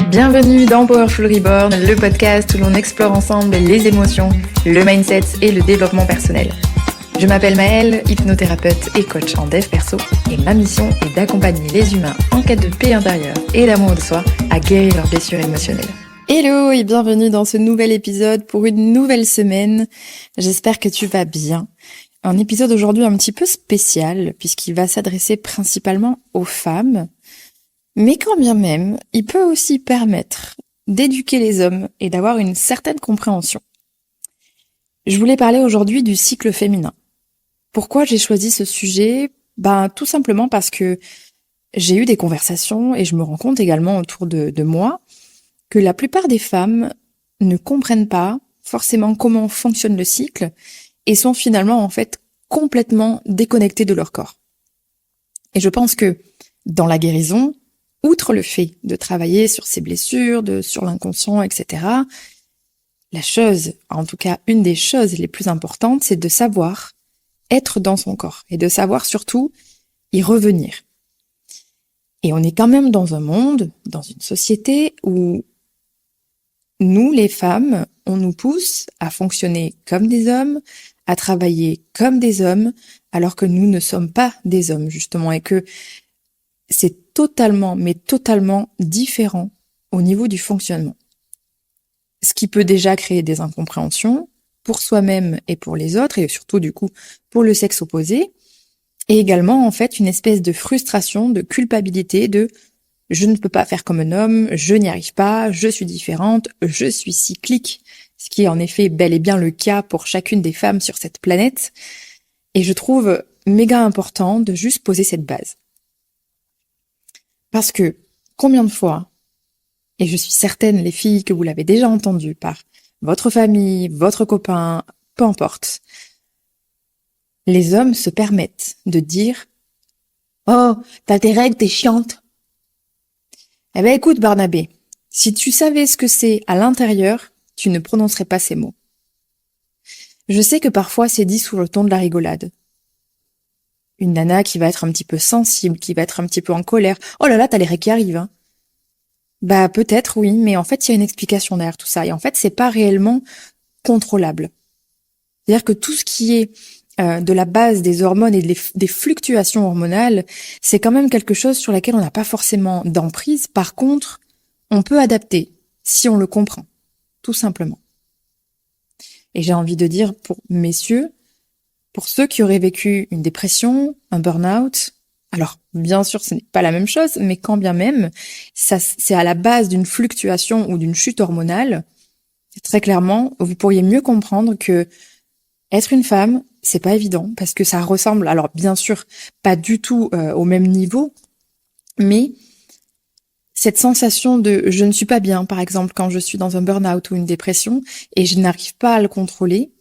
Bienvenue dans Powerful Reborn, le podcast où l'on explore ensemble les émotions, le mindset et le développement personnel. Je m'appelle Maëlle, hypnothérapeute et coach en dev perso, et ma mission est d'accompagner les humains en quête de paix intérieure et d'amour de soi à guérir leurs blessures émotionnelles. Hello et bienvenue dans ce nouvel épisode pour une nouvelle semaine. J'espère que tu vas bien. Un épisode aujourd'hui un petit peu spécial puisqu'il va s'adresser principalement aux femmes. Mais quand bien même, il peut aussi permettre d'éduquer les hommes et d'avoir une certaine compréhension. Je voulais parler aujourd'hui du cycle féminin. Pourquoi j'ai choisi ce sujet ? Tout simplement parce que j'ai eu des conversations et je me rends compte également autour de moi que la plupart des femmes ne comprennent pas forcément comment fonctionne le cycle et sont finalement en fait complètement déconnectées de leur corps. Et je pense que dans la guérison, outre le fait de travailler sur ses blessures, sur l'inconscient, etc., la chose, en tout cas une des choses les plus importantes, c'est de savoir être dans son corps et de savoir surtout y revenir. Et on est quand même dans un monde, dans une société où nous, les femmes, on nous pousse à fonctionner comme des hommes, à travailler comme des hommes, alors que nous ne sommes pas des hommes, justement, et que c'est totalement, mais totalement différent au niveau du fonctionnement. Ce qui peut déjà créer des incompréhensions pour soi-même et pour les autres, et surtout du coup pour le sexe opposé, et également en fait une espèce de frustration, de culpabilité, de je ne peux pas faire comme un homme, je n'y arrive pas, je suis différente, je suis cyclique, ce qui est en effet bel et bien le cas pour chacune des femmes sur cette planète, et je trouve méga important de juste poser cette base. Parce que, combien de fois, et je suis certaine, les filles, que vous l'avez déjà entendu par votre famille, votre copain, peu importe, les hommes se permettent de dire « Oh, t'as tes règles, t'es chiante !» Eh ben écoute Barnabé, si tu savais ce que c'est à l'intérieur, tu ne prononcerais pas ces mots. Je sais que parfois c'est dit sous le ton de la rigolade. Une nana qui va être un petit peu sensible, qui va être un petit peu en colère. « Oh là là, t'as les règles qui arrivent, hein !» Peut-être oui, mais en fait il y a une explication derrière tout ça. Et en fait c'est pas réellement contrôlable. C'est-à-dire que tout ce qui est de la base des hormones et des fluctuations hormonales, c'est quand même quelque chose sur laquelle on n'a pas forcément d'emprise. Par contre, on peut adapter si on le comprend, tout simplement. Et j'ai envie de dire pour messieurs, pour ceux qui auraient vécu une dépression, un burn-out, alors bien sûr ce n'est pas la même chose, mais quand bien même, ça c'est à la base d'une fluctuation ou d'une chute hormonale, très clairement, vous pourriez mieux comprendre que être une femme, c'est pas évident, parce que ça ressemble, alors bien sûr, pas du tout au même niveau, mais cette sensation de je ne suis pas bien, par exemple, quand je suis dans un burn-out ou une dépression, et je n'arrive pas à le contrôler,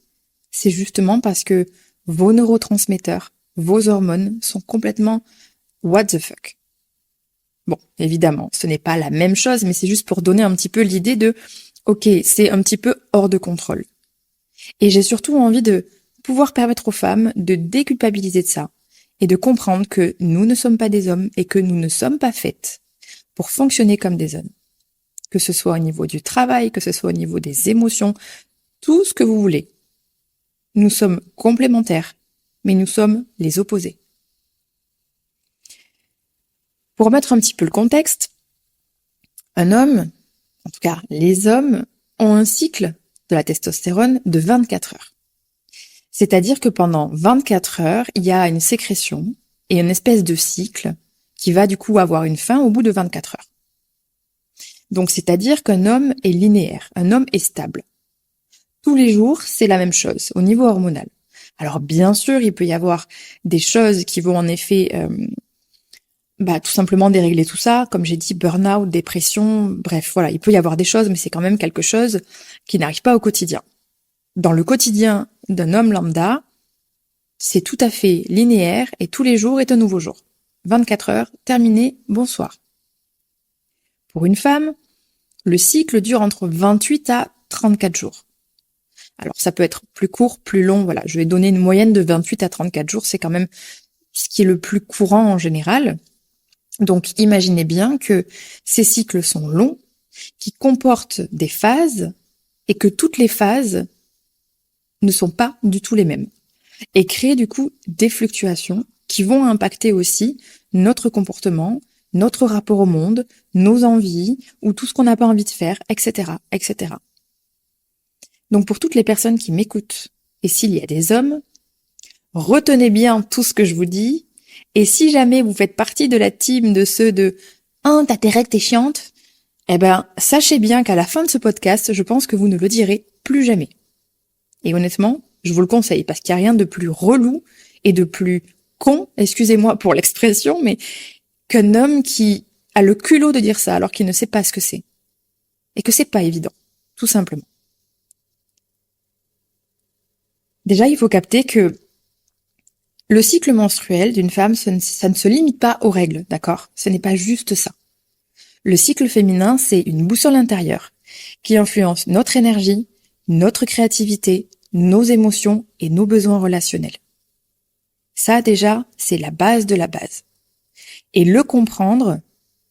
c'est justement parce que vos neurotransmetteurs, vos hormones sont complètement what the fuck. Bon, évidemment, ce n'est pas la même chose, mais c'est juste pour donner un petit peu l'idée de ok, c'est un petit peu hors de contrôle. Et j'ai surtout envie de pouvoir permettre aux femmes de déculpabiliser de ça et de comprendre que nous ne sommes pas des hommes et que nous ne sommes pas faites pour fonctionner comme des hommes. Que ce soit au niveau du travail, que ce soit au niveau des émotions, tout ce que vous voulez. Nous sommes complémentaires, mais nous sommes les opposés. Pour remettre un petit peu le contexte, un homme, en tout cas les hommes, ont un cycle de la testostérone de 24 heures. C'est-à-dire que pendant 24 heures, il y a une sécrétion et une espèce de cycle qui va du coup avoir une fin au bout de 24 heures. Donc c'est-à-dire qu'un homme est linéaire, un homme est stable. Tous les jours, c'est la même chose au niveau hormonal. Alors bien sûr, il peut y avoir des choses qui vont en effet tout simplement dérégler tout ça, comme j'ai dit, burn-out, dépression, bref, voilà, il peut y avoir des choses, mais c'est quand même quelque chose qui n'arrive pas au quotidien. Dans le quotidien d'un homme lambda, c'est tout à fait linéaire et tous les jours est un nouveau jour. 24 heures, terminé, bonsoir. Pour une femme, le cycle dure entre 28 à 34 jours. Alors ça peut être plus court, plus long, voilà, je vais donner une moyenne de 28 à 34 jours, c'est quand même ce qui est le plus courant en général. Donc imaginez bien que ces cycles sont longs qui comporte des phases et que toutes les phases ne sont pas du tout les mêmes et créer du coup des fluctuations qui vont impacter aussi notre comportement, notre rapport au monde, nos envies ou tout ce qu'on n'a pas envie de faire, etc., etc. Donc pour toutes les personnes qui m'écoutent, et s'il y a des hommes, retenez bien tout ce que je vous dis, et si jamais vous faites partie de la team de ceux de « Ah, t'as tes règles, t'es chiante », eh ben, sachez bien qu'à la fin de ce podcast, je pense que vous ne le direz plus jamais. Et honnêtement, je vous le conseille, parce qu'il n'y a rien de plus relou et de plus con, excusez-moi pour l'expression, mais qu'un homme qui a le culot de dire ça alors qu'il ne sait pas ce que c'est. Et que c'est pas évident, tout simplement. Déjà, il faut capter que le cycle menstruel d'une femme, ça ne se limite pas aux règles, d'accord? Ce n'est pas juste ça. Le cycle féminin, c'est une boussole intérieure qui influence notre énergie, notre créativité, nos émotions et nos besoins relationnels. Ça, déjà, c'est la base de la base. Et le comprendre,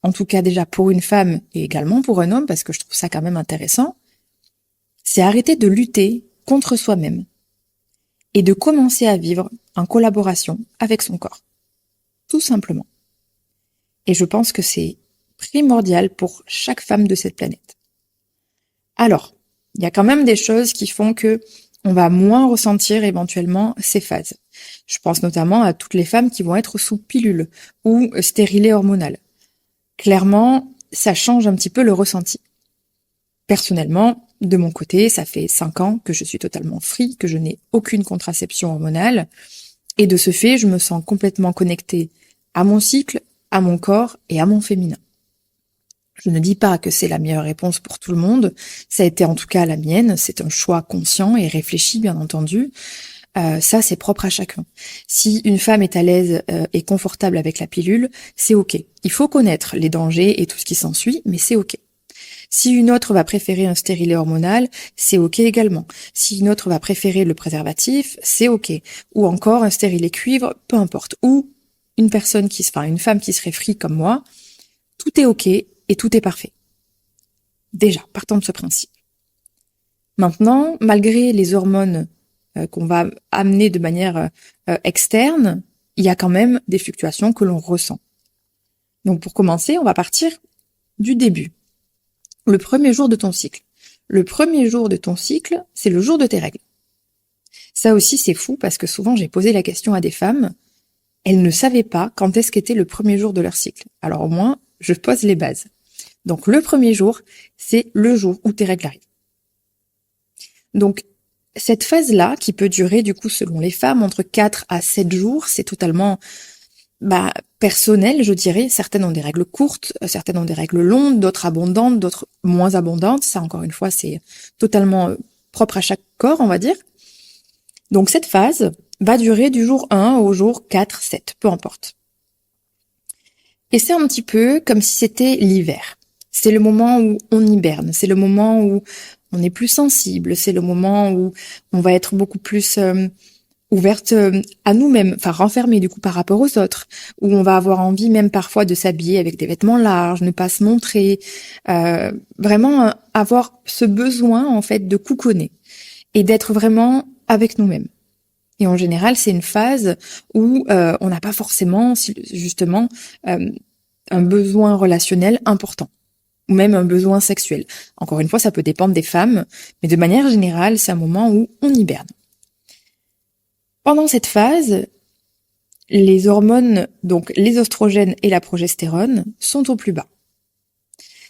en tout cas déjà pour une femme et également pour un homme, parce que je trouve ça quand même intéressant, c'est arrêter de lutter contre soi-même et de commencer à vivre en collaboration avec son corps. Tout simplement. Et je pense que c'est primordial pour chaque femme de cette planète. Alors, il y a quand même des choses qui font que on va moins ressentir éventuellement ces phases. Je pense notamment à toutes les femmes qui vont être sous pilule ou stérilées hormonales. Clairement, ça change un petit peu le ressenti. Personnellement, de mon côté, ça fait 5 ans que je suis totalement free, que je n'ai aucune contraception hormonale. Et de ce fait, je me sens complètement connectée à mon cycle, à mon corps et à mon féminin. Je ne dis pas que c'est la meilleure réponse pour tout le monde. Ça a été en tout cas la mienne. C'est un choix conscient et réfléchi, bien entendu. Ça, c'est propre à chacun. Si une femme est à l'aise et confortable avec la pilule, c'est ok. Il faut connaître les dangers et tout ce qui s'ensuit, mais c'est ok. Si une autre va préférer un stérilet hormonal, c'est ok également. Si une autre va préférer le préservatif, c'est ok. Ou encore un stérilet cuivre, peu importe. Ou une femme qui serait free comme moi, tout est ok et tout est parfait. Déjà, partons de ce principe. Maintenant, malgré les hormones qu'on va amener de manière externe, il y a quand même des fluctuations que l'on ressent. Donc pour commencer, on va partir du début. Le premier jour de ton cycle. Le premier jour de ton cycle, c'est le jour de tes règles. Ça aussi, c'est fou parce que souvent, j'ai posé la question à des femmes, elles ne savaient pas quand est-ce qu'était le premier jour de leur cycle. Alors au moins, je pose les bases. Donc le premier jour, c'est le jour où tes règles arrivent. Donc cette phase-là, qui peut durer du coup selon les femmes entre 4 à 7 jours, c'est totalement personnel, je dirais. Certaines ont des règles courtes, certaines ont des règles longues, d'autres abondantes, d'autres moins abondantes. Ça, encore une fois, c'est totalement propre à chaque corps, on va dire. Donc cette phase va durer du jour 1 au jour 4, 7, peu importe. Et c'est un petit peu comme si c'était l'hiver. C'est le moment où on hiberne, c'est le moment où on est plus sensible, c'est le moment où on va être beaucoup plus ouverte à nous-mêmes, enfin renfermée du coup par rapport aux autres, où on va avoir envie même parfois de s'habiller avec des vêtements larges, ne pas se montrer, vraiment avoir ce besoin en fait de couconner et d'être vraiment avec nous-mêmes. Et en général, c'est une phase où on n'a pas forcément justement un besoin relationnel important ou même un besoin sexuel. Encore une fois, ça peut dépendre des femmes, mais de manière générale, c'est un moment où on hiberne. Pendant cette phase, les hormones, donc les oestrogènes et la progestérone, sont au plus bas.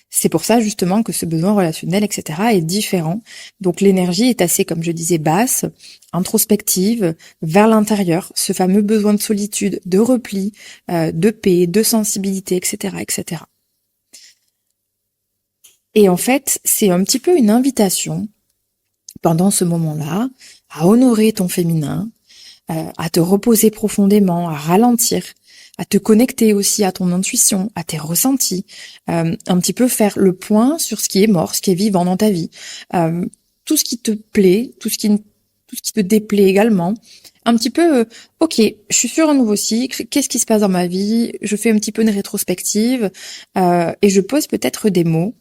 C'est pour ça justement que ce besoin relationnel, etc., est différent. Donc l'énergie est assez, comme je disais, basse, introspective, vers l'intérieur, ce fameux besoin de solitude, de repli, de paix, de sensibilité, etc., etc. Et en fait, c'est un petit peu une invitation, pendant ce moment-là, à honorer ton féminin, à te reposer profondément, à ralentir, à te connecter aussi à ton intuition, à tes ressentis, un petit peu faire le point sur ce qui est mort, ce qui est vivant dans ta vie, tout ce qui te plaît, tout ce qui te déplaît également. Un petit peu, ok, je suis sur un nouveau cycle, qu'est-ce qui se passe dans ma vie? Je fais un petit peu une rétrospective et je pose peut-être des mots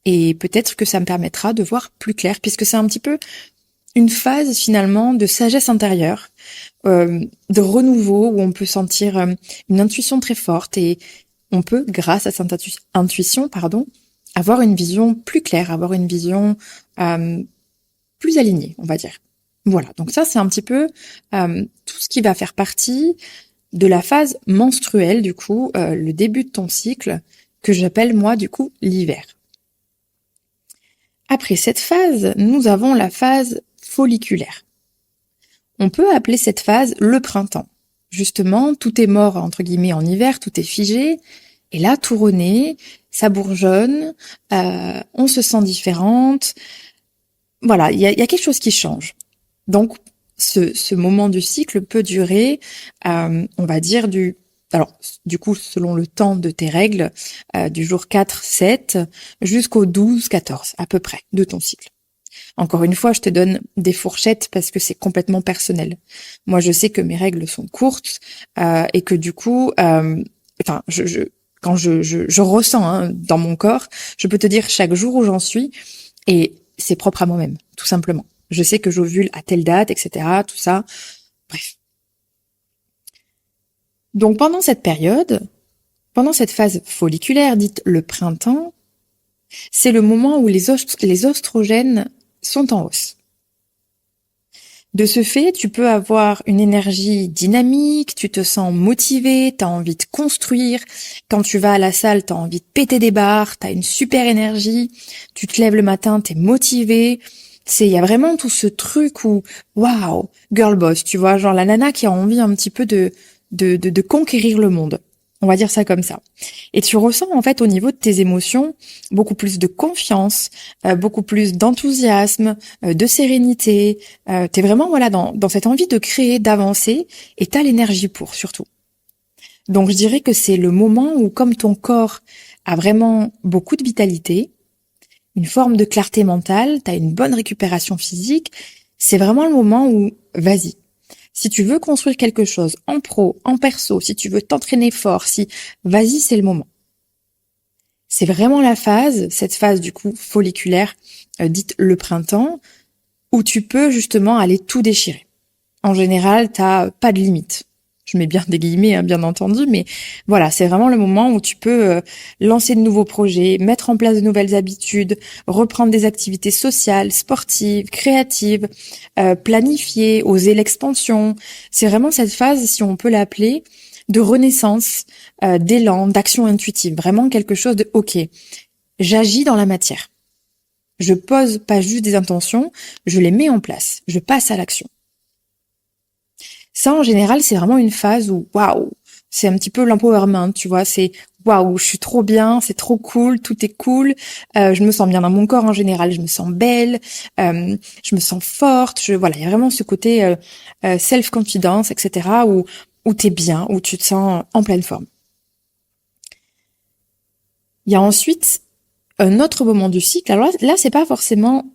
Et peut-être que ça me permettra de voir plus clair, puisque c'est un petit peu une phase finalement de sagesse intérieure, de renouveau, où on peut sentir une intuition très forte et on peut, grâce à cette intuition, avoir une vision plus claire, avoir une vision plus alignée, on va dire. Voilà, donc ça c'est un petit peu tout ce qui va faire partie de la phase menstruelle, du coup, le début de ton cycle, que j'appelle moi du coup l'hiver. Après cette phase, nous avons la phase folliculaire. On peut appeler cette phase le printemps. Justement, tout est mort entre guillemets en hiver, tout est figé, et là tout renaît, ça bourgeonne, on se sent différente. Voilà, il y a quelque chose qui change. Donc ce moment du cycle peut durer, on va dire du coup, selon le temps de tes règles, du jour 4-7 jusqu'au 12-14 à peu près de ton cycle. Encore une fois, je te donne des fourchettes parce que c'est complètement personnel. Moi, je sais que mes règles sont courtes et que du coup, quand je ressens dans mon corps, je peux te dire chaque jour où j'en suis et c'est propre à moi-même, tout simplement. Je sais que j'ovule à telle date, etc., tout ça. Bref. Donc pendant cette période, pendant cette phase folliculaire dite le printemps, c'est le moment où les oestrogènes sont en hausse. De ce fait, tu peux avoir une énergie dynamique, tu te sens motivé, tu as envie de construire. Quand tu vas à la salle, tu as envie de péter des barres, tu as une super énergie, tu te lèves le matin, tu es motivé. Il y a vraiment tout ce truc où, waouh, girl boss, tu vois, genre la nana qui a envie un petit peu de conquérir le monde. On va dire ça comme ça. Et tu ressens en fait au niveau de tes émotions beaucoup plus de confiance, beaucoup plus d'enthousiasme, de sérénité. T'es vraiment dans cette envie de créer, d'avancer, et t'as l'énergie pour surtout. Donc je dirais que c'est le moment où, comme ton corps a vraiment beaucoup de vitalité, une forme de clarté mentale, t'as une bonne récupération physique, c'est vraiment le moment où vas-y. Si tu veux construire quelque chose en pro, en perso, si tu veux t'entraîner fort, vas-y, c'est le moment. C'est vraiment cette phase du coup folliculaire, dite le printemps, où tu peux justement aller tout déchirer. En général, t'as pas de limite. Je mets bien des guillemets, bien entendu, mais voilà, c'est vraiment le moment où tu peux lancer de nouveaux projets, mettre en place de nouvelles habitudes, reprendre des activités sociales, sportives, créatives, planifier, oser l'expansion. C'est vraiment cette phase, si on peut l'appeler, de renaissance, d'élan, d'action intuitive. Vraiment quelque chose de OK. J'agis dans la matière. Je pose pas juste des intentions, je les mets en place. Je passe à l'action. Ça, en général, c'est vraiment une phase où, waouh, c'est un petit peu l'empowerment, tu vois, c'est waouh, je suis trop bien, c'est trop cool, tout est cool, je me sens bien dans mon corps en général, je me sens belle, je me sens forte, voilà, il y a vraiment ce côté self-confidence, etc., où t'es bien, où tu te sens en pleine forme. Il y a ensuite un autre moment du cycle, alors là c'est pas forcément,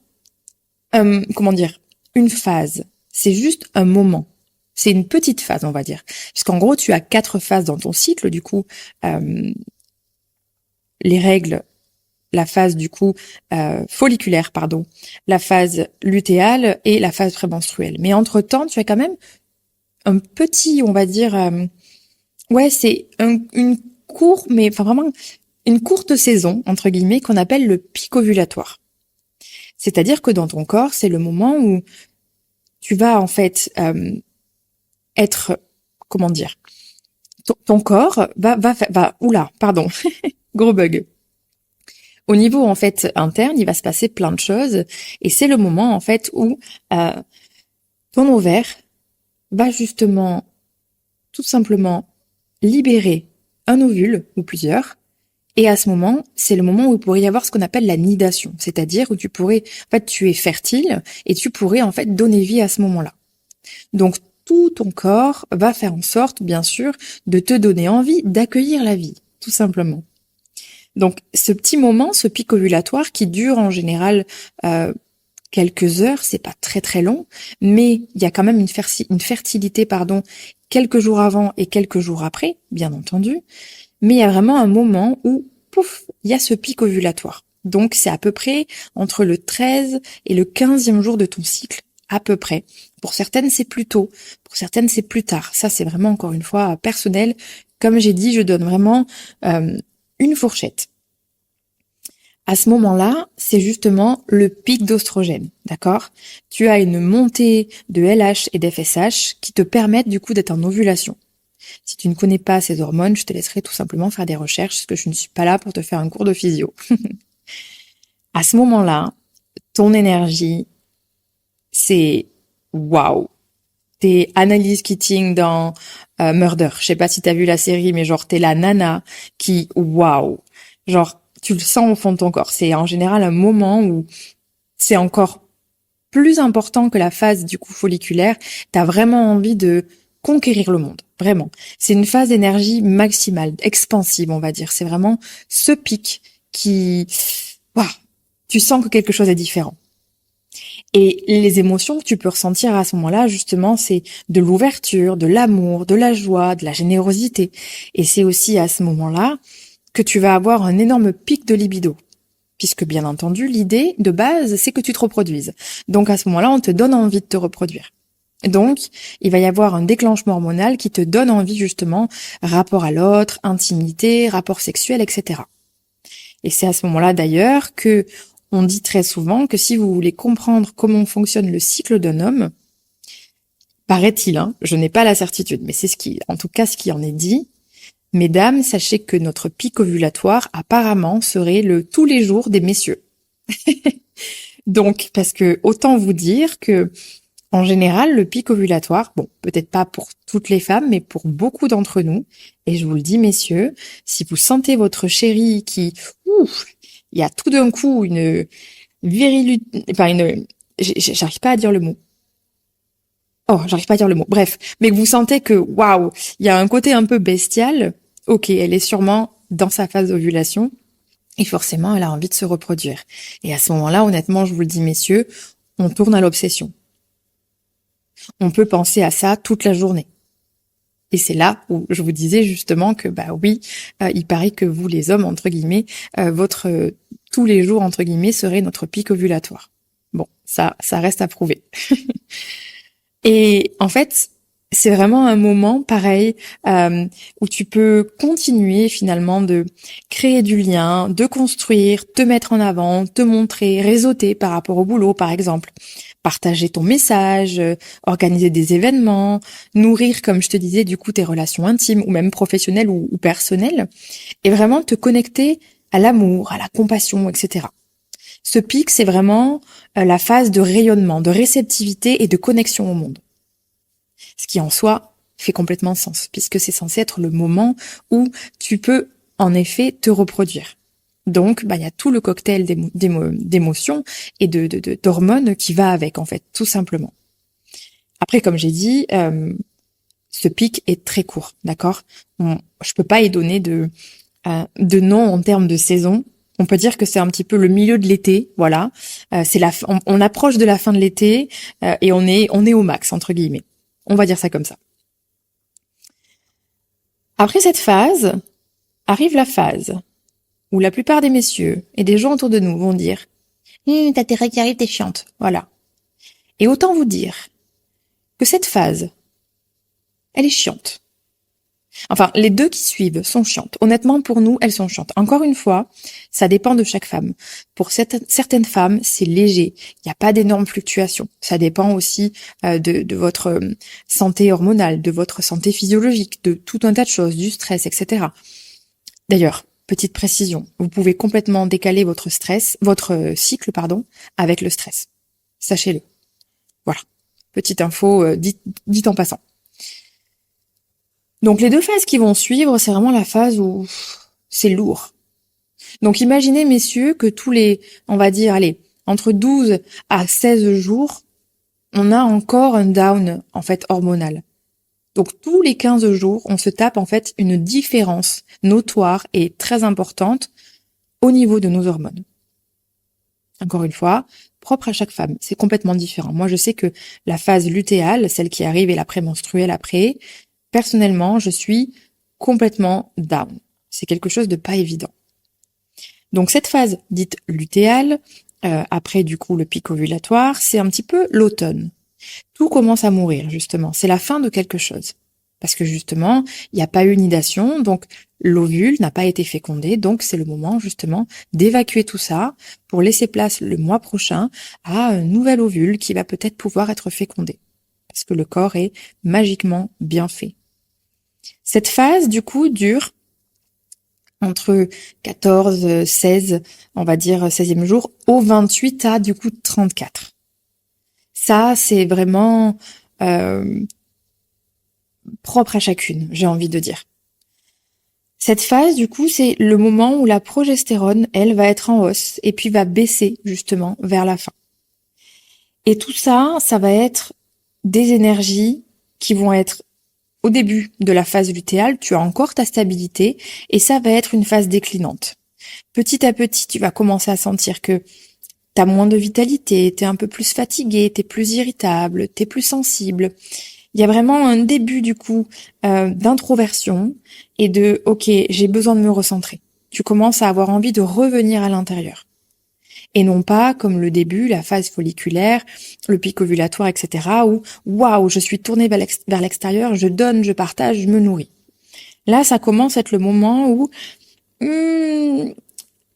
une phase, c'est juste un moment. C'est une petite phase, on va dire. Puisqu'en gros, tu as 4 phases dans ton cycle, du coup, les règles, la phase, du coup, folliculaire, la phase lutéale et la phase prémenstruelle. Mais entre-temps, tu as quand même un petit, on va dire, c'est une courte saison, entre guillemets, qu'on appelle le pic ovulatoire. C'est-à-dire que dans ton corps, c'est le moment où tu vas, en fait, être, ton corps gros bug. Au niveau, en fait, interne, il va se passer plein de choses, et c'est le moment, en fait, où ton ovaire va justement, tout simplement, libérer un ovule, ou plusieurs, et à ce moment, c'est le moment où il pourrait y avoir ce qu'on appelle la nidation, c'est-à-dire où tu es fertile, et tu pourrais, en fait, donner vie à ce moment-là. Donc, tout ton corps va faire en sorte, bien sûr, de te donner envie d'accueillir la vie, tout simplement. Donc, ce petit moment, ce pic ovulatoire qui dure en général quelques heures, c'est pas très très long, mais il y a quand même une fertilité, quelques jours avant et quelques jours après, bien entendu. Mais il y a vraiment un moment où, pouf, il y a ce pic ovulatoire. Donc, c'est à peu près entre le 13 et le 15e jour de ton cycle, à peu près. Pour certaines, c'est plus tôt. Pour certaines, c'est plus tard. Ça, c'est vraiment, encore une fois, personnel. Comme j'ai dit, je donne vraiment une fourchette. À ce moment-là, c'est justement le pic d'oestrogène, d'accord? Tu as une montée de LH et d'FSH qui te permettent du coup d'être en ovulation. Si tu ne connais pas ces hormones, je te laisserai tout simplement faire des recherches, parce que je ne suis pas là pour te faire un cours de physio. À ce moment-là, ton énergie, c'est waouh. T'es Annalise Keating dans Murder. Je sais pas si t'as vu la série, mais genre t'es la nana qui waouh. Genre tu le sens au fond de ton corps. C'est en général un moment où c'est encore plus important que la phase du coup folliculaire. T'as vraiment envie de conquérir le monde. Vraiment. C'est une phase d'énergie maximale, expansive, on va dire. C'est vraiment ce pic qui, waouh, tu sens que quelque chose est différent. Et les émotions que tu peux ressentir à ce moment-là, justement, c'est de l'ouverture, de l'amour, de la joie, de la générosité. Et c'est aussi à ce moment-là que tu vas avoir un énorme pic de libido. Puisque, bien entendu, l'idée de base, c'est que tu te reproduises. Donc, à ce moment-là, on te donne envie de te reproduire. Donc, il va y avoir un déclenchement hormonal qui te donne envie, justement, rapport à l'autre, intimité, rapport sexuel, etc. Et c'est à ce moment-là, d'ailleurs, que on dit très souvent que si vous voulez comprendre comment fonctionne le cycle d'un homme, paraît-il, je n'ai pas la certitude, mais c'est en tout cas ce qui en est dit. Mesdames, sachez que notre pic ovulatoire apparemment serait le tous les jours des messieurs. Donc, parce que autant vous dire que en général, le pic ovulatoire, bon, peut-être pas pour toutes les femmes, mais pour beaucoup d'entre nous, et je vous le dis, messieurs, si vous sentez votre chéri qui, il y a tout d'un coup une virilité, enfin j'arrive pas à dire le mot. Oh, j'arrive pas à dire le mot. Bref, mais que vous sentez que, waouh, il y a un côté un peu bestial. Ok, elle est sûrement dans sa phase d'ovulation et forcément, elle a envie de se reproduire. Et à ce moment-là, honnêtement, je vous le dis, messieurs, on tourne à l'obsession. On peut penser à ça toute la journée. Et c'est là où je vous disais justement que bah oui, il paraît que vous les hommes entre guillemets, votre tous les jours entre guillemets serait notre pic ovulatoire. Bon, ça reste à prouver. Et en fait, c'est vraiment un moment pareil où tu peux continuer finalement de créer du lien, de construire, te mettre en avant, te montrer, réseauter par rapport au boulot par exemple. Partager ton message, organiser des événements, nourrir, comme je te disais, du coup, tes relations intimes ou même professionnelles ou personnelles, et vraiment te connecter à l'amour, à la compassion, etc. Ce pic, c'est vraiment la phase de rayonnement, de réceptivité et de connexion au monde. Ce qui en soi fait complètement sens, puisque c'est censé être le moment où tu peux en effet te reproduire. Donc, il y a tout le cocktail d'émotions et d'hormones qui va avec, en fait, tout simplement. Après, comme j'ai dit, ce pic est très court, d'accord? Je peux pas y donner de nom en termes de saison. On peut dire que c'est un petit peu le milieu de l'été, voilà. On approche de la fin de l'été et on est au max entre guillemets. On va dire ça comme ça. Après cette phase, arrive la phase où la plupart des messieurs et des gens autour de nous vont dire t'as tes règles qui arrivent, t'es chiante. Voilà. Et autant vous dire que cette phase, elle est chiante. Enfin, les deux qui suivent sont chiantes. Honnêtement, pour nous, elles sont chiantes. Encore une fois, ça dépend de chaque femme. Pour certaines femmes, c'est léger. Il n'y a pas d'énormes fluctuations. Ça dépend aussi de votre santé hormonale, de votre santé physiologique, de tout un tas de choses, du stress, etc. D'ailleurs, petite précision, vous pouvez complètement décaler votre cycle, avec le stress. Sachez-le. Voilà. Petite info dite en passant. Donc les deux phases qui vont suivre, c'est vraiment la phase où c'est lourd. Donc imaginez, messieurs, que tous les, on va dire, entre 12 à 16 jours, on a encore un down, en fait, hormonal. Donc tous les 15 jours, on se tape, en fait, une différence notoire et très importante au niveau de nos hormones. Encore une fois, propre à chaque femme, c'est complètement différent. Moi, je sais que la phase lutéale, celle qui arrive et la prémenstruelle après, personnellement, je suis complètement down. C'est quelque chose de pas évident. Donc cette phase dite lutéale, après du coup le pic ovulatoire, c'est un petit peu l'automne. Tout commence à mourir justement, c'est la fin de quelque chose. Parce que justement, il n'y a pas eu nidation, donc l'ovule n'a pas été fécondé, donc c'est le moment justement d'évacuer tout ça pour laisser place le mois prochain à un nouvel ovule qui va peut-être pouvoir être fécondé. Parce que le corps est magiquement bien fait. Cette phase, du coup, dure entre 14, 16, on va dire 16e jour, au 28 à du coup 34. Ça, c'est vraiment propre à chacune, j'ai envie de dire. Cette phase, du coup, c'est le moment où la progestérone, elle, va être en hausse et puis va baisser justement vers la fin. Et tout ça, ça va être des énergies qui vont être au début de la phase lutéale, tu as encore ta stabilité et ça va être une phase déclinante. Petit à petit, tu vas commencer à sentir que tu as moins de vitalité, tu es un peu plus fatigué, tu es plus irritable, tu es plus sensible. Il y a vraiment un début du coup d'introversion et de « ok, j'ai besoin de me recentrer ». Tu commences à avoir envie de revenir à l'intérieur. Et non pas comme le début, la phase folliculaire, le pic ovulatoire, etc. où waouh, je suis tournée vers l'extérieur, je donne, je partage, je me nourris. Là, ça commence à être le moment où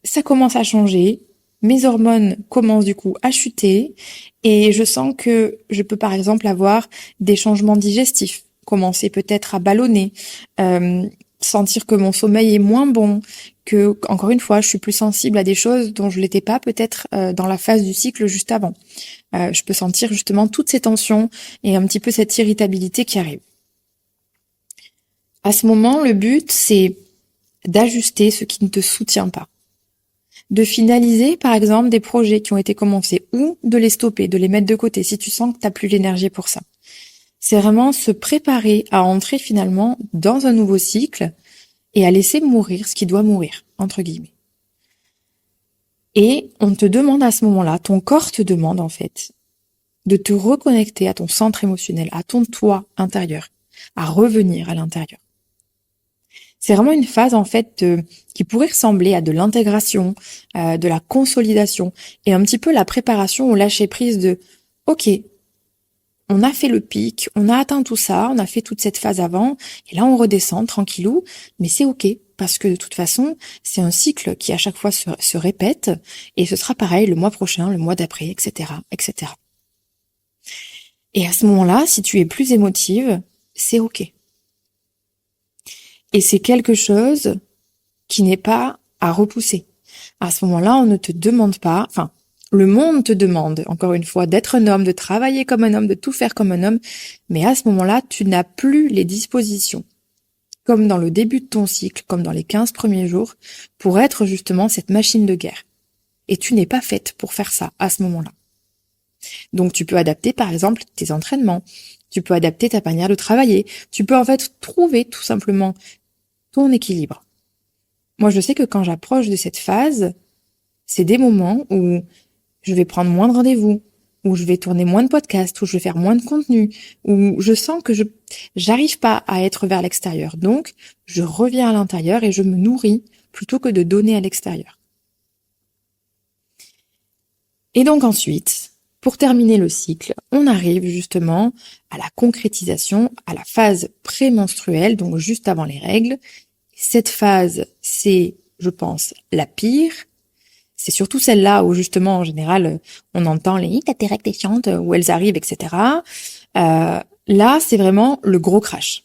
ça commence à changer, mes hormones commencent du coup à chuter et je sens que je peux par exemple avoir des changements digestifs, commencer peut-être à ballonner, sentir que mon sommeil est moins bon, que encore une fois je suis plus sensible à des choses dont je l'étais pas peut-être dans la phase du cycle juste avant. Je peux sentir justement toutes ces tensions et un petit peu cette irritabilité qui arrive. À ce moment, le but c'est d'ajuster ce qui ne te soutient pas. De finaliser, par exemple, des projets qui ont été commencés ou de les stopper, de les mettre de côté si tu sens que tu n'as plus l'énergie pour ça. C'est vraiment se préparer à entrer finalement dans un nouveau cycle et à laisser mourir ce qui doit mourir, entre guillemets. Et on te demande à ce moment-là, ton corps te demande en fait, de te reconnecter à ton centre émotionnel, à ton toi intérieur, à revenir à l'intérieur. C'est vraiment une phase en fait qui pourrait ressembler à de l'intégration, de la consolidation et un petit peu la préparation au lâcher prise de ok, on a fait le pic, on a atteint tout ça, on a fait toute cette phase avant et là on redescend tranquillou, mais c'est ok parce que de toute façon c'est un cycle qui à chaque fois se répète et ce sera pareil le mois prochain, le mois d'après, etc., etc. Et à ce moment-là, si tu es plus émotive, c'est ok. Et c'est quelque chose qui n'est pas à repousser. À ce moment-là, on ne te demande pas, enfin, le monde te demande, encore une fois, d'être un homme, de travailler comme un homme, de tout faire comme un homme, mais à ce moment-là, tu n'as plus les dispositions, comme dans le début de ton cycle, comme dans les 15 premiers jours, pour être justement cette machine de guerre. Et tu n'es pas faite pour faire ça à ce moment-là. Donc tu peux adapter par exemple tes entraînements, tu peux adapter ta manière de travailler, tu peux en fait trouver tout simplement ton équilibre. Moi, je sais que quand j'approche de cette phase, c'est des moments où je vais prendre moins de rendez-vous, où je vais tourner moins de podcasts, où je vais faire moins de contenu, où je sens que j'arrive pas à être vers l'extérieur. Donc, je reviens à l'intérieur et je me nourris plutôt que de donner à l'extérieur. Et donc ensuite, pour terminer le cycle, on arrive justement à la concrétisation, à la phase prémenstruelle, donc juste avant les règles. Cette phase, c'est, je pense, la pire. C'est surtout celle-là où justement, en général, on entend les « t'as tes règles, t'es chiante », où elles arrivent, etc. Là, c'est vraiment le gros crash.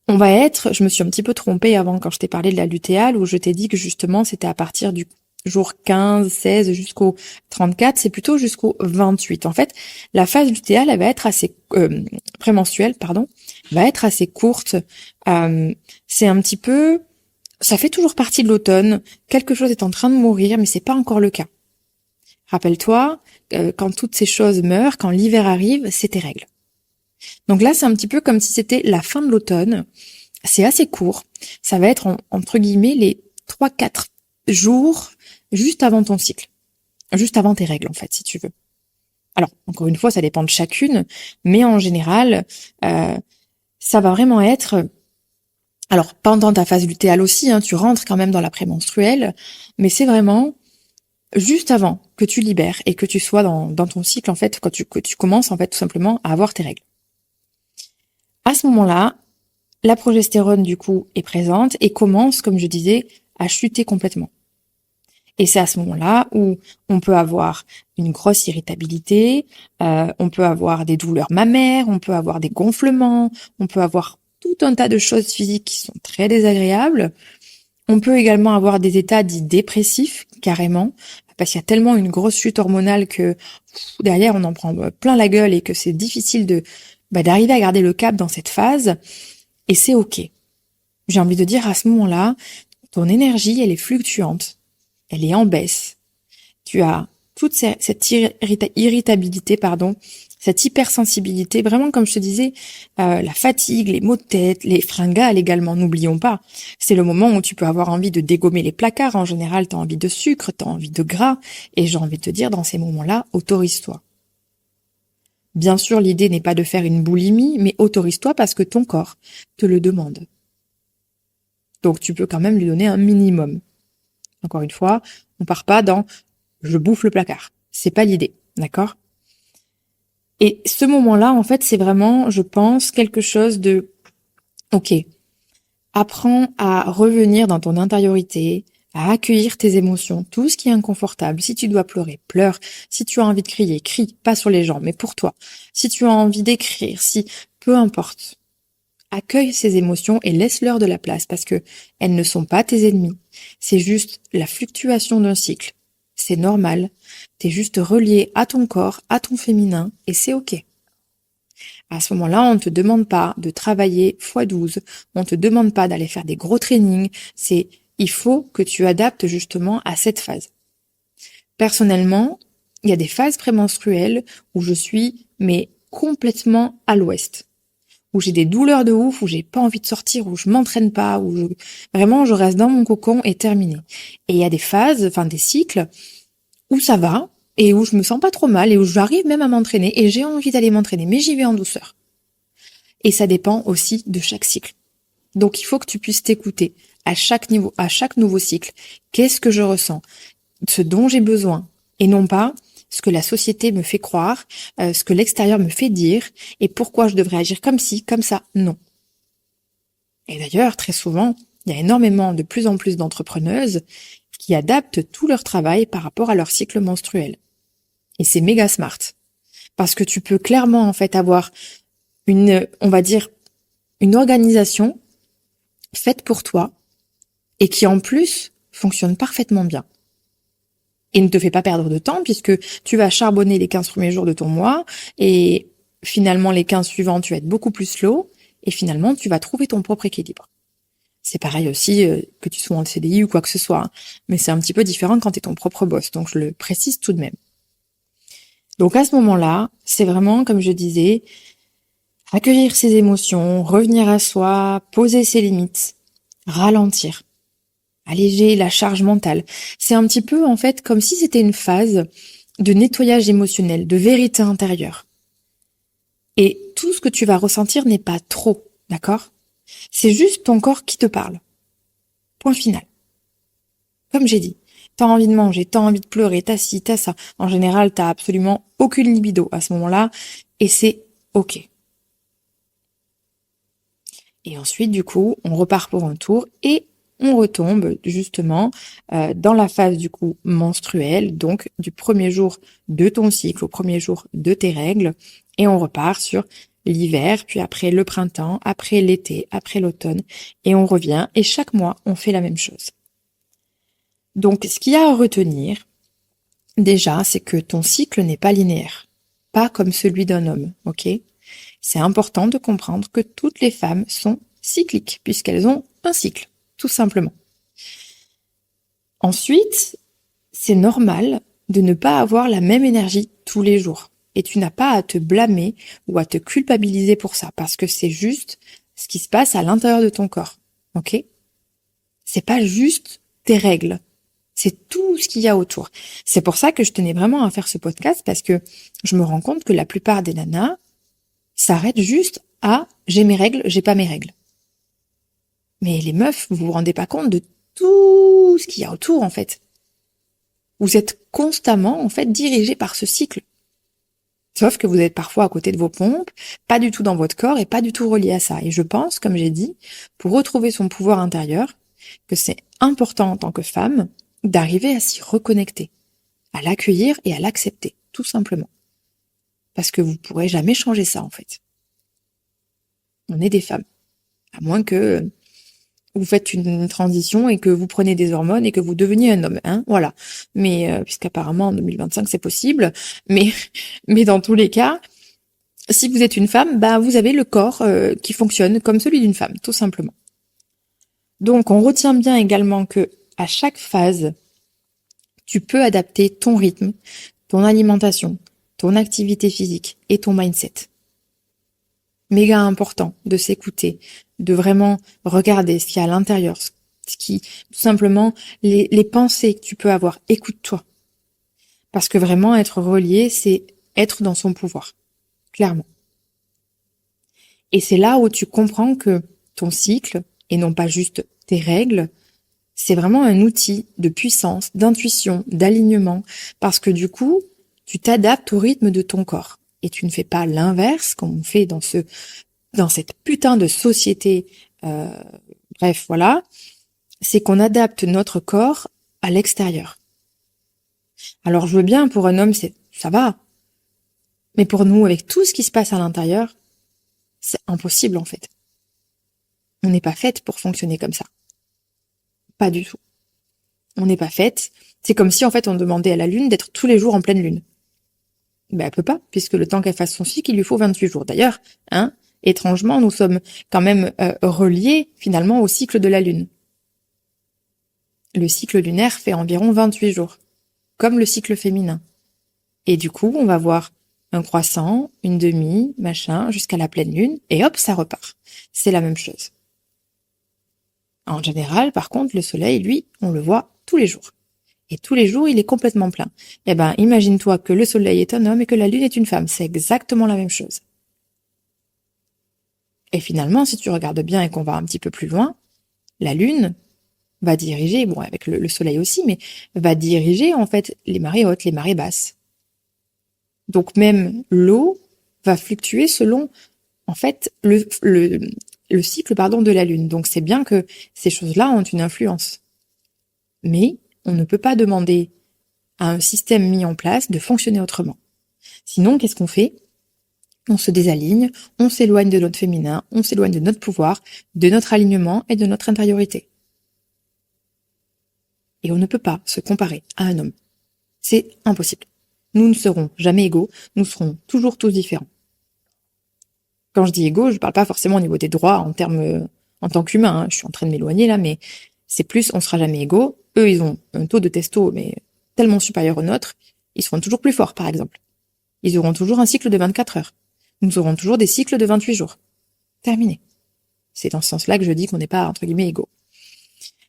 On va être, je me suis un petit peu trompée avant quand je t'ai parlé de la lutéale, où je t'ai dit que justement, c'était à partir du jour 15, 16 jusqu'au 34, c'est plutôt jusqu'au 28. En fait, la phase lutéale, elle va être assez prémenstruelle, pardon, va être assez courte. C'est un petit peu, ça fait toujours partie de l'automne. Quelque chose est en train de mourir, mais c'est pas encore le cas. Rappelle-toi, quand toutes ces choses meurent, quand l'hiver arrive, c'est tes règles. Donc là, c'est un petit peu comme si c'était la fin de l'automne. C'est assez court. Ça va être entre guillemets les 3-4 jours juste avant ton cycle. Juste avant tes règles, en fait, si tu veux. Alors, encore une fois, ça dépend de chacune, mais en général, ça va vraiment être Alors, pendant ta phase lutéale aussi, tu rentres quand même dans la prémenstruelle, mais c'est vraiment juste avant que tu libères et que tu sois dans ton cycle, en fait, que tu commences, en fait, tout simplement à avoir tes règles. À ce moment-là, la progestérone, du coup, est présente et commence, comme je disais, à chuter complètement. Et c'est à ce moment-là où on peut avoir une grosse irritabilité, on peut avoir des douleurs mammaires, on peut avoir des gonflements, on peut avoir tout un tas de choses physiques qui sont très désagréables. On peut également avoir des états dits dépressifs, carrément, parce qu'il y a tellement une grosse chute hormonale que derrière on en prend plein la gueule et que c'est difficile d'arriver à garder le cap dans cette phase. Et c'est ok. J'ai envie de dire à ce moment-là, ton énergie, elle est fluctuante. Elle est en baisse. Tu as toute cette irritabilité, cette hypersensibilité, vraiment comme je te disais, la fatigue, les maux de tête, les fringales également, n'oublions pas. C'est le moment où tu peux avoir envie de dégommer les placards. En général, tu as envie de sucre, tu as envie de gras. Et j'ai envie de te dire, dans ces moments-là, autorise-toi. Bien sûr, l'idée n'est pas de faire une boulimie, mais autorise-toi parce que ton corps te le demande. Donc tu peux quand même lui donner un minimum. Encore une fois, on part pas dans je bouffe le placard. C'est pas l'idée, d'accord? Et ce moment-là, en fait, c'est vraiment, je pense, quelque chose de ok. Apprends à revenir dans ton intériorité, à accueillir tes émotions, tout ce qui est inconfortable. Si tu dois pleurer, pleure. Si tu as envie de crier, crie, pas sur les gens, mais pour toi. Si tu as envie d'écrire, peu importe. Accueille ces émotions et laisse-leur de la place parce que elles ne sont pas tes ennemis. C'est juste la fluctuation d'un cycle. C'est normal. T'es juste relié à ton corps, à ton féminin et c'est ok. À ce moment-là, on ne te demande pas de travailler x12. On te demande pas d'aller faire des gros trainings. Il faut que tu adaptes justement à cette phase. Personnellement, il y a des phases prémenstruelles où je suis, mais complètement à l'ouest. Où j'ai des douleurs de ouf, où j'ai pas envie de sortir, où je m'entraîne pas, vraiment je reste dans mon cocon et terminé. Et il y a des phases, des cycles où ça va et où je me sens pas trop mal et où j'arrive même à m'entraîner et j'ai envie d'aller m'entraîner, mais j'y vais en douceur. Et ça dépend aussi de chaque cycle. Donc il faut que tu puisses t'écouter à chaque niveau, à chaque nouveau cycle. Qu'est-ce que je ressens? Ce dont j'ai besoin et non pas ce que la société me fait croire, ce que l'extérieur me fait dire, et pourquoi je devrais agir comme ci, comme ça, non. Et d'ailleurs, très souvent, il y a énormément, de plus en plus d'entrepreneuses qui adaptent tout leur travail par rapport à leur cycle menstruel. Et c'est méga smart. Parce que tu peux clairement, en fait, avoir on va dire, une organisation faite pour toi et qui, en plus, fonctionne parfaitement bien. Et ne te fait pas perdre de temps puisque tu vas charbonner les 15 premiers jours de ton mois et finalement les 15 suivants tu vas être beaucoup plus slow et finalement tu vas trouver ton propre équilibre. C'est pareil aussi que tu sois en CDI ou quoi que ce soit, mais c'est un petit peu différent quand tu es ton propre boss, donc je le précise tout de même. Donc à ce moment-là, c'est vraiment, comme je disais, accueillir ses émotions, revenir à soi, poser ses limites, ralentir. Alléger la charge mentale. C'est un petit peu, en fait, comme si c'était une phase de nettoyage émotionnel, de vérité intérieure. Et tout ce que tu vas ressentir n'est pas trop, d'accord? C'est juste ton corps qui te parle. Point final. Comme j'ai dit, t'as envie de manger, t'as envie de pleurer, t'as ci, t'as ça. En général, t'as absolument aucune libido à ce moment-là, et c'est ok. Et ensuite, du coup, on repart pour un tour, et on retombe justement dans la phase du coup menstruelle, donc du premier jour de ton cycle au premier jour de tes règles, et on repart sur l'hiver, puis après le printemps, après l'été, après l'automne, et on revient, et chaque mois on fait la même chose. Donc ce qu'il y a à retenir, déjà, c'est que ton cycle n'est pas linéaire, pas comme celui d'un homme, ok? C'est important de comprendre que toutes les femmes sont cycliques, puisqu'elles ont un cycle. Tout simplement. Ensuite, c'est normal de ne pas avoir la même énergie tous les jours. Et tu n'as pas à te blâmer ou à te culpabiliser pour ça, parce que c'est juste ce qui se passe à l'intérieur de ton corps. Ok? C'est pas juste tes règles. C'est tout ce qu'il y a autour. C'est pour ça que je tenais vraiment à faire ce podcast, parce que je me rends compte que la plupart des nanas s'arrêtent juste à j'ai mes règles, j'ai pas mes règles. Mais les meufs, vous vous rendez pas compte de tout ce qu'il y a autour, en fait. Vous êtes constamment, en fait, dirigé par ce cycle. Sauf que vous êtes parfois à côté de vos pompes, pas du tout dans votre corps et pas du tout relié à ça. Et je pense, comme j'ai dit, pour retrouver son pouvoir intérieur, que c'est important en tant que femme d'arriver à s'y reconnecter, à l'accueillir et à l'accepter, tout simplement. Parce que vous pourrez jamais changer ça, en fait. On est des femmes. À moins que vous faites une transition et que vous prenez des hormones et que vous deveniez un homme, hein, voilà. Mais puisqu'apparemment en 2025 c'est possible, mais mais dans tous les cas, si vous êtes une femme, bah vous avez le corps qui fonctionne comme celui d'une femme, tout simplement. Donc on retient bien également que à chaque phase, tu peux adapter ton rythme, ton alimentation, ton activité physique et ton mindset. Méga important de s'écouter, de vraiment regarder ce qu'il y a à l'intérieur, ce qui, tout simplement, les pensées que tu peux avoir. Écoute-toi. Parce que vraiment, être relié, c'est être dans son pouvoir. Clairement. Et c'est là où tu comprends que ton cycle, et non pas juste tes règles, c'est vraiment un outil de puissance, d'intuition, d'alignement, parce que du coup, tu t'adaptes au rythme de ton corps. Et tu ne fais pas l'inverse, comme on fait dans cette putain de société, bref, voilà, c'est qu'on adapte notre corps à l'extérieur. Alors je veux bien, pour un homme, ça va, mais pour nous, avec tout ce qui se passe à l'intérieur, c'est impossible en fait. On n'est pas faite pour fonctionner comme ça. Pas du tout. On n'est pas faite. C'est comme si en fait on demandait à la Lune d'être tous les jours en pleine Lune. Ben elle peut pas, puisque le temps qu'elle fasse son cycle, il lui faut 28 jours. D'ailleurs, hein, étrangement, nous sommes quand même reliés finalement au cycle de la Lune. Le cycle lunaire fait environ 28 jours, comme le cycle féminin. Et du coup, on va voir un croissant, une demi, machin, jusqu'à la pleine lune, et hop, ça repart. C'est la même chose. En général, par contre, le soleil, lui, on le voit tous les jours. Et tous les jours, il est complètement plein. Eh ben, imagine-toi que le soleil est un homme et que la lune est une femme. C'est exactement la même chose. Et finalement, si tu regardes bien et qu'on va un petit peu plus loin, la lune va diriger, bon, avec le soleil aussi, mais va diriger, en fait, les marées hautes, les marées basses. Donc, même l'eau va fluctuer selon, en fait, le cycle, pardon, de la lune. Donc, c'est bien que ces choses-là ont une influence. Mais, on ne peut pas demander à un système mis en place de fonctionner autrement. Sinon, qu'est-ce qu'on fait? On se désaligne, on s'éloigne de notre féminin, on s'éloigne de notre pouvoir, de notre alignement et de notre intériorité. Et on ne peut pas se comparer à un homme. C'est impossible. Nous ne serons jamais égaux, nous serons toujours tous différents. Quand je dis égaux, je parle pas forcément au niveau des droits en tant qu'humain, hein. Je suis en train de m'éloigner là, mais c'est plus, on sera jamais égaux. Eux, ils ont un taux de testo, mais tellement supérieur au nôtre, ils seront toujours plus forts, par exemple. Ils auront toujours un cycle de 24 heures. Nous aurons toujours des cycles de 28 jours. Terminé. C'est dans ce sens-là que je dis qu'on n'est pas, entre guillemets, égaux.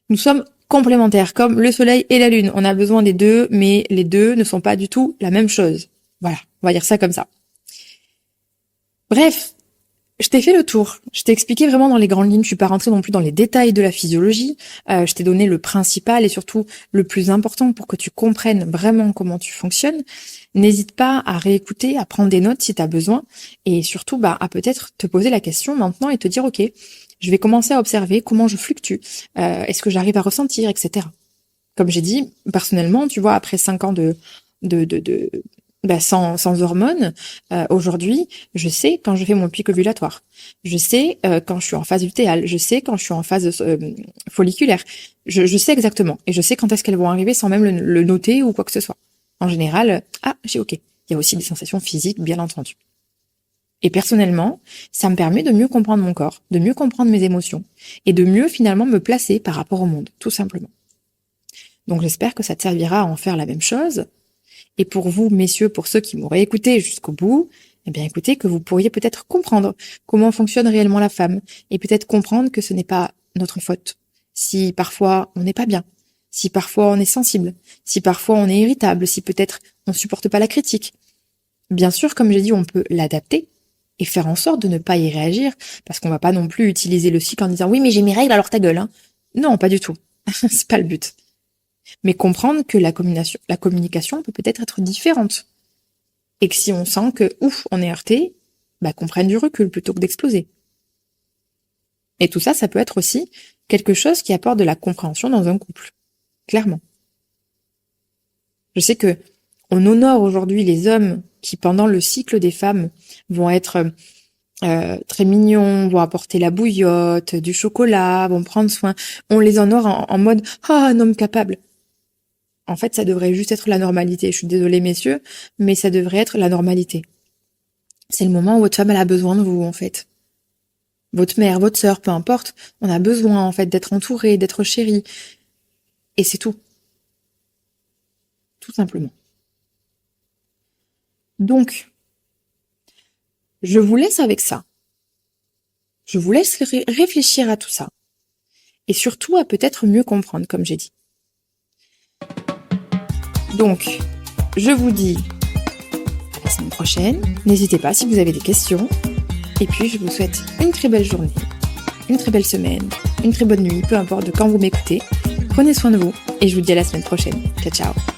Nous sommes complémentaires, comme le soleil et la lune. On a besoin des deux, mais les deux ne sont pas du tout la même chose. Voilà, on va dire ça comme ça. Bref, je t'ai fait le tour. Je t'ai expliqué vraiment dans les grandes lignes. Je suis pas rentrée non plus dans les détails de la physiologie. Je t'ai donné le principal et surtout le plus important pour que tu comprennes vraiment comment tu fonctionnes. N'hésite pas à réécouter, à prendre des notes si tu as besoin et surtout à peut-être te poser la question maintenant et te dire ok, je vais commencer à observer comment je fluctue, est-ce que j'arrive à ressentir, etc. Comme j'ai dit, personnellement, tu vois, après 5 ans sans hormones, aujourd'hui, je sais quand je fais mon pic ovulatoire. Je sais quand je suis en phase lutéale. Je sais quand je suis en phase folliculaire. Je sais exactement. Et je sais quand est-ce qu'elles vont arriver sans même le noter ou quoi que ce soit. En général, j'ai ok. Il y a aussi des sensations physiques, bien entendu. Et personnellement, ça me permet de mieux comprendre mon corps, de mieux comprendre mes émotions et de mieux finalement me placer par rapport au monde, tout simplement. Donc j'espère que ça te servira à en faire la même chose. Et pour vous, messieurs, pour ceux qui m'auraient écouté jusqu'au bout, eh bien écoutez, que vous pourriez peut-être comprendre comment fonctionne réellement la femme et peut-être comprendre que ce n'est pas notre faute. Si parfois on n'est pas bien, si parfois on est sensible, si parfois on est irritable, si peut-être on supporte pas la critique. Bien sûr, comme j'ai dit, on peut l'adapter et faire en sorte de ne pas y réagir, parce qu'on va pas non plus utiliser le cycle en disant oui mais j'ai mes règles alors ta gueule, hein. Non, pas du tout. C'est pas le but. Mais comprendre que la communication peut peut-être être différente. Et que si on sent que ouf, on est heurté, qu'on prenne du recul plutôt que d'exploser. Et tout ça, ça peut être aussi quelque chose qui apporte de la compréhension dans un couple. Clairement. Je sais que on honore aujourd'hui les hommes qui, pendant le cycle des femmes, vont être très mignons, vont apporter la bouillotte, du chocolat, vont prendre soin. On les honore en mode « Ah, un homme capable !» En fait, ça devrait juste être la normalité. Je suis désolée, messieurs, mais ça devrait être la normalité. C'est le moment où votre femme elle a besoin de vous, en fait. Votre mère, votre sœur, peu importe, on a besoin, en fait, d'être entouré, d'être chéri. Et c'est tout. Tout simplement. Donc, je vous laisse avec ça. Je vous laisse réfléchir à tout ça. Et surtout à peut-être mieux comprendre, comme j'ai dit. Donc, je vous dis à la semaine prochaine. N'hésitez pas si vous avez des questions. Et puis, je vous souhaite une très belle journée, une très belle semaine, une très bonne nuit, peu importe de quand vous m'écoutez. Prenez soin de vous et je vous dis à la semaine prochaine. Ciao, ciao.